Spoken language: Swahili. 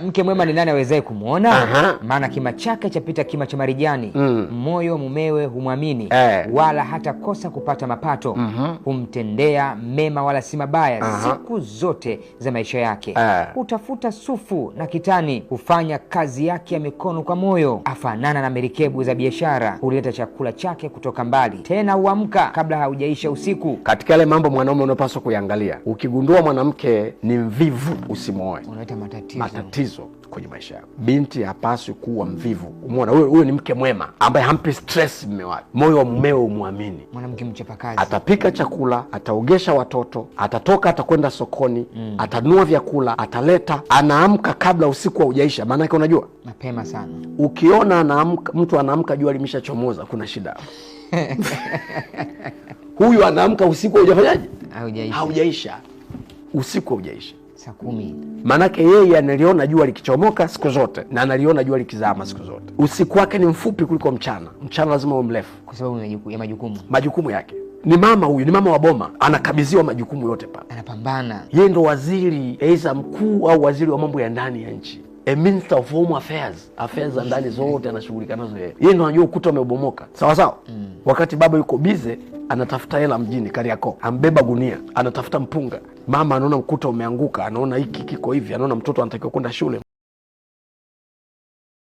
Mke mwema ni nani awezaye kumuona? Maana kima chake chapita kima cha marijani. Moyo mumewe humwamini, wala hata kosa kupata mapato. Humtendea mema wala si mabaya siku zote za maisha yake. Hutafuta sufu na kitani, hufanya kazi yake ya mikono kwa moyo. Afanana na merikebu za biashara, huleta chakula chake kutoka mbali. Tena huamka kabla haujaisha usiku. Katika yale mambo mwanaume unapaswa kuangalia, ukigundua mwanamke ni mvivu, usimwoe. Unaleta matatizo kwenye maisha yako. Binti hapaswi kuwa mvivu. Umeona, huyo ni mke mwema ambaye hampi stress mume wake. Moyo wa mumeo umwamini. Mwanamke mchapakazi. Atapika chakula, ataogesha watoto, atatoka, atakwenda sokoni, atanua vyakula, ataleta, anaamka kabla usiku haujaisha. Maana yake unajua? Mapema sana. Ukiona mtu anaamka jua limeshachomoza, kuna shida. Huyu anaamka usiku haujafanyaje? Haujaisha. Usiku haujaisha. Saa 10. Manake yeye analiona jua likichomoka siku zote na analiona jua likizama siku zote. Usiku wake ni mfupi kuliko mchana. Mchana lazima uwe mrefu kwa sababu ya majukumu yake. Ni mama huyu, ni mama wa boma, anakabidhiwa majukumu yote pale. Anapambana. Yeye ndo waziri, aidha mkuu au waziri wa mambo ya ndani ya nchi. A Minister of Home Affairs za ndani zote anashughulika nazo yeye. Yeye ndo anajua ukuta umebomoka. Sawa sawa? Wakati baba yuko bize anatafuta hela mjini Kariakoo, ambeba gunia, anatafuta mpunga. Mama anaona ukuta umeanguka, anaona hiki kiko hivi, anaona mtoto anatakiwa kwenda shule.